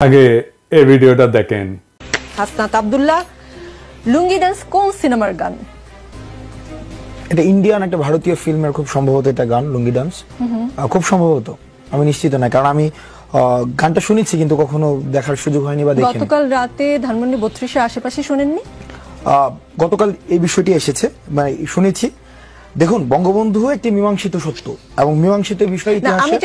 আগে এই ভিডিওটা দেখেন। হাসনাত আব্দুল্লাহ, লুঙ্গি ডান্স কোন সিনেমার গান? এটা ইন্ডিয়ান একটা ভারতীয় ফিল্মের খুব সম্ভবত এটা গান, লুঙ্গি ডান্স। খুব সম্ভবত, আমি নিশ্চিত না, কারণ আমি গানটা শুনেছি কিন্তু কখনো দেখার সুযোগ হয়নি বা দেখিনি। গতকাল রাতে ধানমন্ডি 32 এর আশেপাশে শুনেননি? গতকাল এই বিষয়টি এসেছে, মানে শুনেছি। দেখুন, বঙ্গবন্ধু একটি মীমাংসিত সত্য এবং মীমাংসিত বিষয় ইতিহাসে।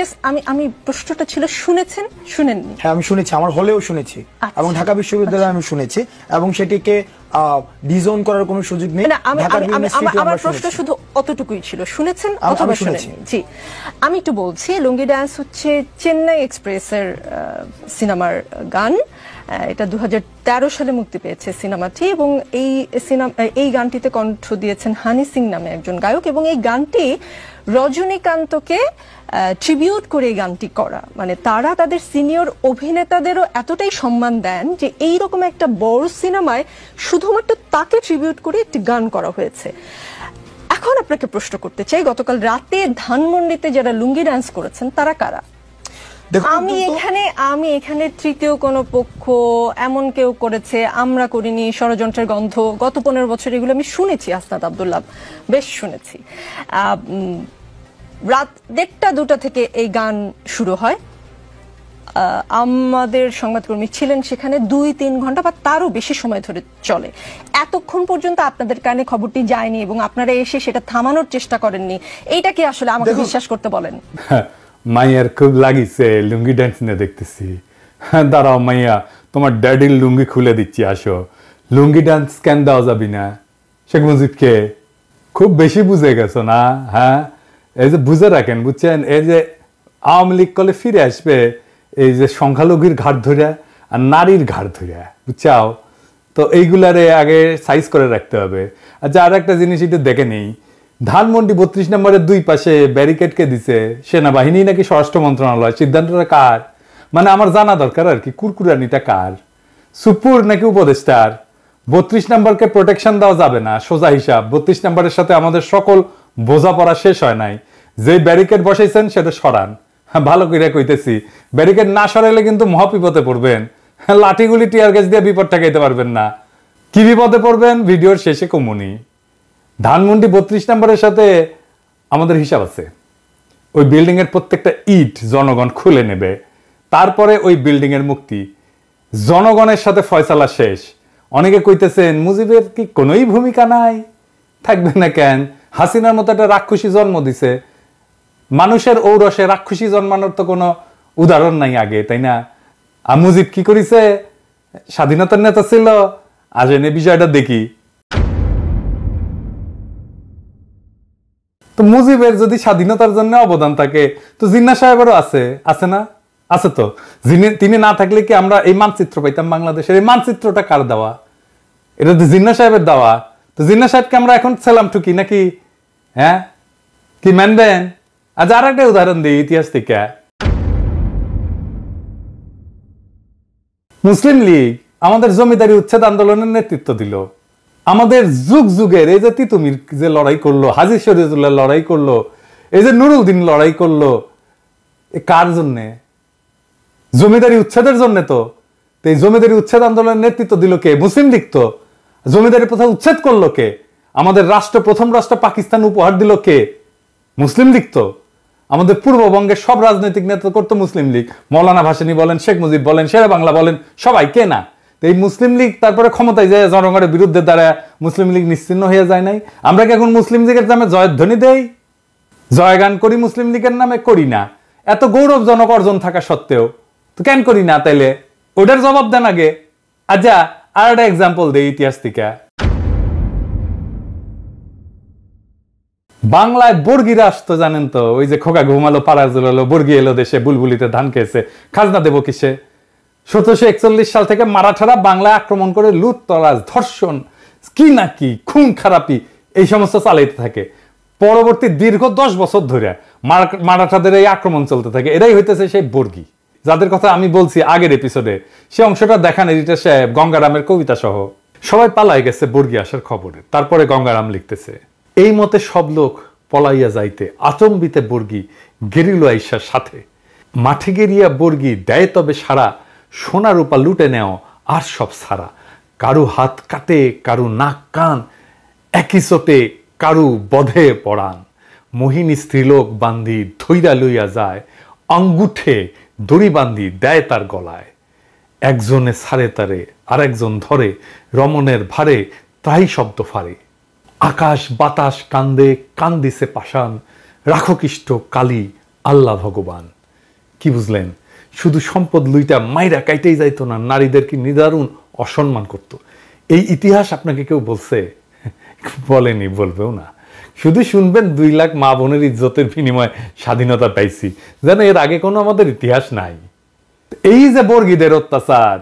আমি প্রশ্নটা ছিল শুনেছেন শুনেননি? হ্যাঁ, আমি শুনেছি, আমার হলেও শুনেছি এবং ঢাকা বিশ্ববিদ্যালয়ে আমি শুনেছি এবং সেটিকে ডিজোন করার কোনো সুযোগ নেই। আমার প্রশ্ন শুধু অতটুকুই ছিল, শুনেছেন অথবা শুনেননি? জি, আমি একটু বলছি। লুঙ্গি ডান্স হচ্ছে চেন্নাই এক্সপ্রেসের সিনেমার গান। এটা 2013 সালে মুক্তি পেয়েছে সিনেমাটি, এবং এই গানটিতে কণ্ঠ দিয়েছেন হানি সিং নামে একজন গায়ক, এবং এই গানটি রজনীকান্তকে ট্রিবিউট করে এই গানটি করা। মানে তারা তাদের সিনিয়র অভিনেতাদেরও এতটাই সম্মান দেন যে এইরকম একটা বড় সিনেমায় শুধুমাত্র তাকে ট্রিবিউট করে একটি গান করা হয়েছে। এখন আপনাকে প্রশ্ন করতে চাই, গতকাল রাতে ধানমন্ডিতে যারা লুঙ্গি ডান্স করেছেন তারা কারা? আমি এখানে তৃতীয় কোনো পক্ষ এমন কেউ করেছে, আমরা করিনি, ষড়যন্ত্রের গন্ধ, গত 15 বছর এগুলো আমি শুনেছি। হাসনাত আব্দুল্লাহ, বেশ শুনেছি। রাত 1টা-2টা থেকে এই গান শুরু হয়। আমাদের সংবাদকর্মী ছিলেন সেখানে 2-3 ঘন্টা বা তারও বেশি সময় ধরে চলে। এতক্ষণ পর্যন্ত আপনাদের কানে খবরটি যায়নি এবং আপনারা এসে সেটা থামানোর চেষ্টা করেননি। এইটা কি আসলে আমাকে বিশ্বাস করতে বলেন? মাইয়ার খুব লাগিছে লুঙ্গি ডান্স নিয়ে দেখতেছি। দাঁড়াও মাইয়া, তোমার ড্যাডির লুঙ্গি খুলে দিচ্ছি, আসো। লুঙ্গি ডান্স কেন দেওয়া যাবি না? শেখ মুজিবকে খুব বেশি বুঝে গেছো না? হ্যাঁ, এই যে বুঝে রাখেন, বুঝছেন? এই যে আওয়ামী লীগ কলে ফিরে আসবে এই যে সংখ্যালঘুর ঘাট ধরিয়া আর নারীর ঘাট ধরিয়া, বুঝছাও? তো এইগুলারে আগে সাইজ করে রাখতে হবে। আচ্ছা, আর একটা জিনিস একটু দেখে নেই, ধানমন্ডি 32 নম্বরের 2 পাশে ব্যারিকেড কে দিছে? সেনাবাহিনী নাকি স্বরাষ্ট্র মন্ত্রণালয়? সিদ্ধান্তটা কার? মানে আমার জানা দরকার আর কি, কুরকুরানিটা কার? সুপুর নাকি উপদেষ্টার? 32 নম্বরকে প্রোটেকশন দেওয়া যাবে না, সোজা হিসাব। 32 নম্বরের সাথে আমাদের সকল বোঝাপড়া শেষ হয় নাই। যে ব্যারিকেড বসাইছেন সেটা সরান। ভালো করে কইতেছি, ব্যারিকেড না সরাইলে কিন্তু মহাবিপদে পড়বেন। লাঠিগুলি টিয়ার গ্যাস দিয়ে বিপদ ঠেকাইতে পারবেন না। কি বিপদে পড়বেন ভিডিওর শেষে কমুনি। ধানমন্ডি 32 নম্বরের সাথে আমাদের হিসাব আছে। ওই বিল্ডিং এর প্রত্যেকটা ইট জনগণ খুলে নেবে, তারপরে ওই বিল্ডিং এর মুক্তি। জনগণের সাথে ফয়সালা শেষ। অনেকে কইতেছেন মুজিবের কি কোনোই ভূমিকা নাই? থাকবে না কেন? হাসিনার মতো একটা রাক্ষসী জন্ম দিছে। মানুষের ঔরসে রাক্ষসী জন্মানোর তো কোনো উদাহরণ নাই আগে, তাই না? আর মুজিব কি করিছে? স্বাধীনতার নেতা ছিল। আজ এনে বিষয়টা দেখি। তো মুজিবের যদি স্বাধীনতার জন্য অবদান থাকে, তো জিন্নাহ সাহেবেরও আছে না? আছে তো। তিনি না থাকলে কি আমরা এই মানচিত্র পাইতাম বাংলাদেশের? এই মানচিত্রটা কার দেওয়া? এটা তো জিন্নাহ সাহেবের দেওয়া। তো জিন্নাহ সাহেবকে আমরা এখন সেলাম ঠুকি নাকি? হ্যাঁ, কি মানবেন? আজ আর একটা উদাহরণ দিই ইতিহাস থেকে। মুসলিম লীগ আমাদের জমিদারি উচ্ছেদ আন্দোলনের নেতৃত্ব দিল। আমাদের যুগ যুগের এই যে তিতুমির যে লড়াই করলো, হাজী শরীয়তুল্লাহ লড়াই করলো, এই যে নুরুদ্দিন লড়াই করলো, এ কার জন্যে? জমিদারি উচ্ছেদের জন্য। তো এই জমিদারি উচ্ছেদ আন্দোলনের নেতৃত্ব দিল কে? মুসলিম লীগ। তো জমিদারি প্রথা উচ্ছেদ করলো কে? আমাদের প্রথম রাষ্ট্র পাকিস্তান উপহার দিল কে? মুসলিম লীগ। তো আমাদের পূর্ববঙ্গের সব রাজনৈতিক নেতা করতো মুসলিম লীগ। মৌলানা ভাসানী বলেন, শেখ মুজিব বলেন, শেরে বাংলা বলেন, সবাই কে না? এই মুসলিম লীগ তারপরে ক্ষমতায় যায় জনগণের বিরুদ্ধে দাঁড়ায় মুসলিম লীগ নিশ্চিহ্ন হয়ে যায় নাই? আমরা কি এখন মুসলিম লীগের নামে জয়ধ্বনি দেই, জয়গান করি? মুসলিম লীগের নামে করি না। এত গৌরবজনক অর্জন থাকা সত্ত্বেও তো কেন করি না? তাইলে ওটার জবাব দেন আগে। আচ্ছা, আর একটা এক্সাম্পল দেই ইতিহাস থেকে। বাংলায় বর্গিরা আসতো, জানেন তো? ওই যে খোকা ঘুমালো পাড়া জুলালো, বর্গি এলো দেশে, বুলবুলিতে ধান খেয়েছে, খাজনা দেবো কিসে? 1741 সাল থেকে মারাঠারা বাংলায় আক্রমণ করে লুটতরাজ, ধর্ষণ, কি না কি, খুন খারাপি, এই সমস্ত চালাইতে থাকে। পরবর্তী দীর্ঘ 10 বছর ধরে মারাঠাদের এই আক্রমণ চলতে থাকে। এরাই হইতেছে সেই বর্গি, যাদের কথা আমি বলছি আগের এপিসোডে। সে অংশটা দেখান এডিটর সাহেব, গঙ্গারামের কবিতা সহ। সবাই পালাই গেছে বর্গি আসার খবরে, তারপরে গঙ্গারাম লিখতেছে, এই মতে সব লোক পলাইয়া যাইতে আচম্বিতে বর্গি গেরিল আইসার সাথে। মাঠে গেরিয়া বর্গি দেয় তবে সারা, সোনা রূপা লুটে নেও আর সব সারা, কারু হাত কাটে কারু নাক কান, একই চোটে কারু বধে পড়ান, মোহিনী স্ত্রীলোক বান্ধি ধৈরা লইয়া যায়, আঙ্গুঠে দড়ি বান্ধি দেয় তার গলায়, একজনে ছাড়ে তারে আর একজন ধরে, রমণের ভারে ত্রাহি শব্দ ফারে, আকাশ বাতাস কান্দে কান্দিছে পাষাণ, রাখো কৃষ্ট কালী আল্লাহ ভগবান। কি বুঝলেন? শুধু সম্পদ লুইটা মাইরা কাইতেই যাইতো না, নারীদেরকে নিদারুণ অসম্মান করত। এই ইতিহাস আপনাকে কেউ বলছে? বলেনি, বলবেও না। শুধু শুনবেন 2 লাখ মা বোনের ইজ্জতের বিনিময়ে স্বাধীনতা পাইছি, যেন এর আগে কোনো আমাদের ইতিহাস নাই। এই যে বর্গীদের অত্যাচার,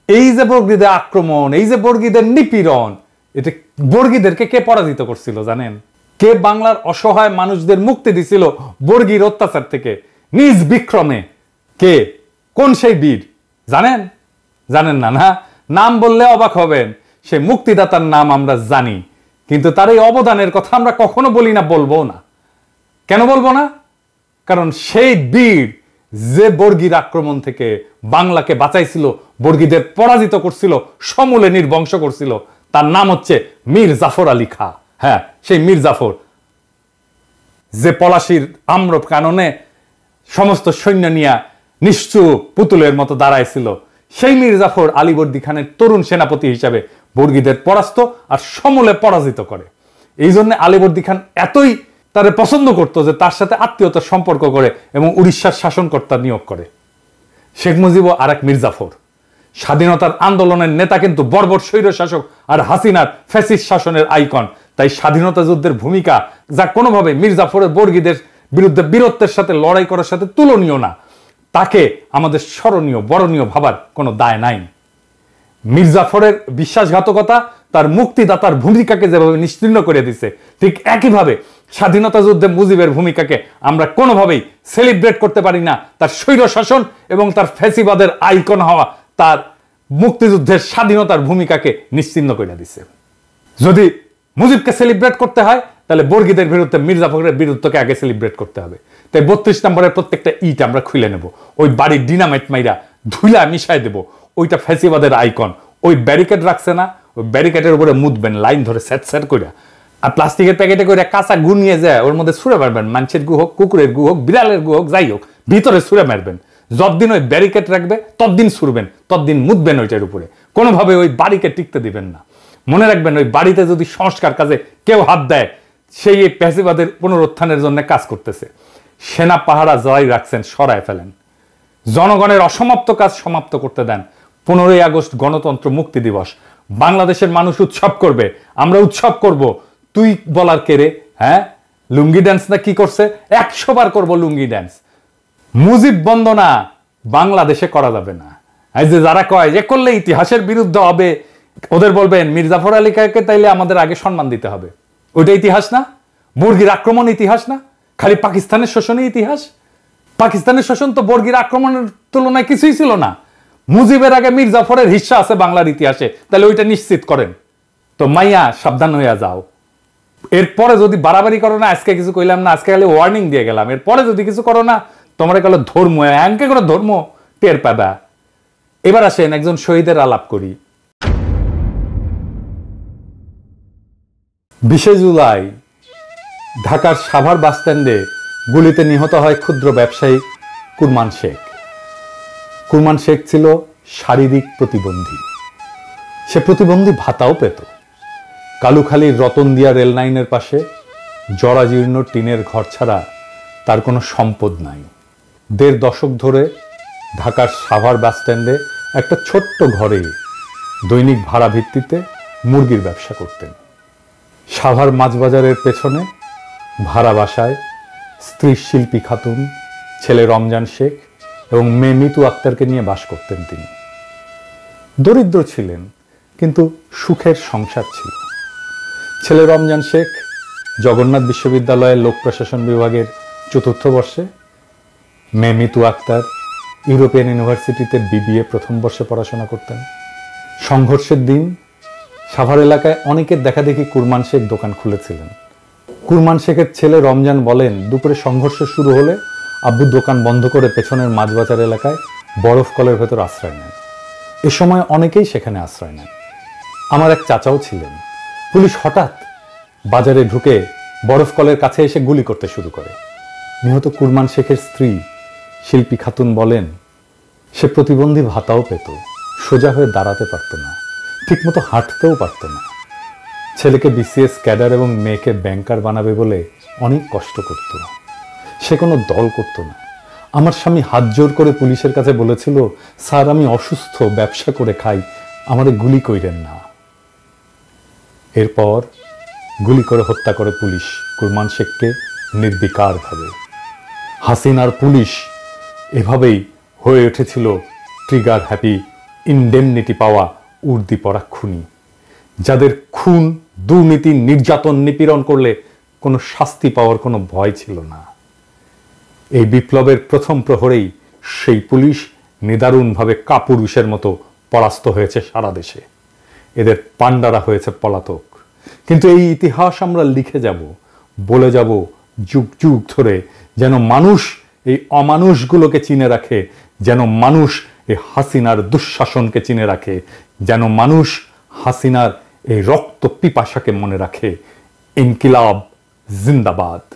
এই যে বর্গীদের আক্রমণ, এই যে বর্গীদের নিপীড়ন, এটা বর্গীদেরকে কে পরাজিত করছিল জানেন? কে বাংলার অসহায় মানুষদের মুক্তি দিছিল বর্গীর অত্যাচার থেকে নিজ বিক্রমে? কে? কোন সেই বীর জানেন? জানেন না? না, নাম বললে অবাক হবেন। সে মুক্তিদাতার নাম আমরা জানি, কিন্তু তার এই অবদানের কথা আমরা কখনো বলি না, বলবো না। কেন বলবো না? কারণ সেই বীর যে বর্গীর আক্রমণ থেকে বাংলাকে বাঁচাইছিল, বর্গীদের পরাজিত করছিল, সমূলে নির্বংশ করছিল, তার নাম হচ্ছে মীর জাফর আলী খাঁ। হ্যাঁ, সেই মীর জাফর, যে পলাশির আম্র কাননে সমস্ত সৈন্য নিয়ে নিশ্চুপ পুতুলের মতো দাঁড়াইছিল, সেই মীর জাফর আলীবর্দী খানের তরুণ সেনাপতি হিসাবে বর্গীদের পরাস্ত আর সমূলে পরাজিত করে। এই জন্য আলীবর্দী খান এতই তারে পছন্দ করতো যে তার সাথে আত্মীয়তার সম্পর্ক করে এবং উড়িষ্যার শাসনকর্তা নিয়োগ করে। শেখ মুজিব আর এক মীর জাফর, স্বাধীনতার আন্দোলনের নেতা, কিন্তু বর্বর স্বৈর শাসক আর হাসিনার ফ্যাসিস্ট শাসনের আইকন। তাই স্বাধীনতা যুদ্ধের ভূমিকা, যা কোনোভাবে মীর জাফরের বর্গীদের বিরুদ্ধে বীরত্বের সাথে লড়াই করার সাথে তুলনীয় না, তাকে আমাদের স্মরণীয় বরণীয় ভাবার কোনো দায় নাই। মীর জাফরের বিশ্বাসঘাতকতা তার মুক্তিদাতার ভূমিকাকে যেভাবে নিশ্চিহ্ন করে দিছে, ঠিক একইভাবে স্বাধীনতা যুদ্ধে মুজিবের ভূমিকাকে আমরা কোনোভাবেই সেলিব্রেট করতে পারি না। তার স্বৈর শাসন এবং তার ফ্যাসিবাদের আইকন হওয়া তার মুক্তিযুদ্ধের স্বাধীনতার ভূমিকাকে নিশ্চিহ্ন করে দিছে। যদি মুজিবকে সেলিব্রেট করতে হয়, তাহলে বর্গীদের বিরুদ্ধে মীর জাফরের বিরুদ্ধকে আগে সেলিব্রেট করতে হবে। তাই 32 নম্বরের প্রত্যেকটা ইট আমরা খুলে নেব, ওই বাড়ির ডিনামাইট মাইরা ধুলা মিশাই দেব। ওইটা ফ্যাসিবাদের আইকন। ওই ব্যারিকেড রাখছে না, ওই ব্যারিকেডের উপরে মুদবেন লাইন ধরে স্যাট করে, আর প্লাস্টিকের প্যাকেটে করে কাঁচা গু নিয়ে যায় ওর মধ্যে ছুঁড়ে মারবেন। মানুষের গু হোক, কুকুরের গু হোক, বিড়ালের গু হোক, যাই হোক, ভিতরে ছুঁড়ে মারবেন। যতদিন ওই ব্যারিকেড রাখবে ততদিন ছুড়বেন, ততদিন মুদবেন ওইটার উপরে। কোনোভাবে ওই বাড়িকে টিকতে দিবেন না। মনে রাখবেন, ওই বাড়িতে যদি সংস্কার কাজে কেউ হাত দেয়, সেই এই ফ্যাসিবাদের পুনরুত্থানের জন্য কাজ করতেছে। সেনা পাহারা জয় রাখছেন, সরায় ফেলেন। জনগণের অসমাপ্ত কাজ সমাপ্ত করতে দেন। 15ই আগস্ট গণতন্ত্র মুক্তি দিবস, বাংলাদেশের মানুষ উৎসব করবে, আমরা উৎসব করব। তুই বলার কে রে? হ্যাঁ, লুঙ্গি ড্যান্স না কি করছে? 100 বার করবো লুঙ্গি ড্যান্স। মুজিব বন্দনা বাংলাদেশে করা যাবে না। এই যে যারা কয় যে করলে ইতিহাসের বিরুদ্ধে হবে, ওদের বলবেন মীর জাফর আলী খাঁকে তাইলে আমাদের আগে সম্মান দিতে হবে। ওইটা ইতিহাস না? বর্গীর আক্রমণ ইতিহাস না? খালি পাকিস্তানের শোষণই ইতিহাস? পাকিস্তানের শোষণ তো বর্গীর আক্রমণের তুলনায় কিছুই ছিল না। মুজিবের আগে মীর জাফরের হিস্সা আছে বাংলার ইতিহাসে, তাহলে ওইটা নিশ্চিত করেন। তো মাইয়া সাবধান হইয়া যাও। এরপরে যদি বাড়াবাড়ি করো না, আজকে কিছু কইলাম না, আজকে খালি ওয়ার্নিং দিয়ে গেলাম, এরপরে যদি কিছু করো না, তোমার গেল ধর্ম এমকে করে ধর্ম টের পাবা। এবার আসেন একজন শহীদের আলাপ করি। 20 জুলাই ঢাকার সাভার বাসস্ট্যান্ডে গুলিতে নিহত হয় ক্ষুদ্র ব্যবসায়ী কুরমান শেখ। কুরমান শেখ ছিল শারীরিক প্রতিবন্ধী। সে প্রতিবন্ধী ভাতাও পেত। কালুখালীর রতনদিয়া রেল লাইনের পাশে জরাজীর্ণ টিনের ঘর ছাড়া তার কোনো সম্পদ নাই। 1.5 দশক ধরে ঢাকার সাভার বাসস্ট্যান্ডে একটা ছোট্ট ঘরে দৈনিক ভাড়া ভিত্তিতে মুরগির ব্যবসা করতেন। সাভার মাছবাজারের পেছনে ভাড়া বাসায় স্ত্রী শিল্পী খাতুন, ছেলে রমজান শেখ এবং মেয়ে মিতু আক্তারকে নিয়ে বাস করতেন তিনি। দরিদ্র ছিলেন, কিন্তু সুখের সংসার ছিল। ছেলে রমজান শেখ জগন্নাথ বিশ্ববিদ্যালয়ের লোক প্রশাসন বিভাগের 4র্থ বর্ষে, মেয়ে মিতু আক্তার ইউরোপিয়ান ইউনিভার্সিটিতে BBA 1ম বর্ষে পড়াশোনা করতেন। সংঘর্ষের দিন সাভার এলাকায় অনেকের দেখাদেখি কুরমান শেখ দোকান খুলেছিলেন। কুরমান শেখের ছেলে রমজান বলেন, দুপুরে সংঘর্ষ শুরু হলে আব্বু দোকান বন্ধ করে পেছনের মাছবাজার এলাকায় বরফ কলের ভেতর আশ্রয় নেন। এ সময় অনেকেই সেখানে আশ্রয় নেন। আমার এক চাচাও ছিলেন। পুলিশ হঠাৎ বাজারে ঢুকে বরফ কলের কাছে এসে গুলি করতে শুরু করে। নিহত কুরমান শেখের স্ত্রী শিল্পী খাতুন বলেন, সে প্রতিবন্ধী ভাতাও পেত, সোজা হয়ে দাঁড়াতে পারত না, ঠিকমতো হাঁটতেও পারত না। ছেলেকে বিসিএস ক্যাডার এবং মেয়েকে ব্যাংকার বানাবে বলে অনেক কষ্ট করত। সে কোনো দল করত না। আমার স্বামী হাত জোর করে পুলিশের কাছে বলেছিল, স্যার আমি অসুস্থ, ব্যবসা করে খাই, আমারে গুলি কইরেন না। এরপর গুলি করে হত্যা করে পুলিশ কুরমান শেখকে নির্বিকারভাবে। হাসিনার পুলিশ এভাবেই হয়ে উঠেছিল ট্রিগার হ্যাপি, ইনডেমনিটি পাওয়া উর্দি পড়া খুনি, যাদের খুন, দুর্নীতি, নির্যাতন, নিপীড়ন করলে কোনো শাস্তি পাওয়ার কোনো ভয় ছিল না। এই বিপ্লবের প্রথম প্রহরেই সেই পুলিশ নিদারুণভাবে কাপুরুষের মতো পরাস্ত হয়েছে সারা দেশে। এদের পাণ্ডারা হয়েছে পলাতক। কিন্তু এই ইতিহাস আমরা লিখে যাব, বলে যাব যুগ যুগ ধরে, যেন মানুষ এই অমানুষগুলোকে চিনে রাখে, যেন মানুষ এই হাসিনার দুঃশাসনকে চিনে রাখে, যেন মানুষ হাসিনার এই রক্ত পিপাসাকে মনে রাখে। ইনকিলাব জিন্দাবাদ।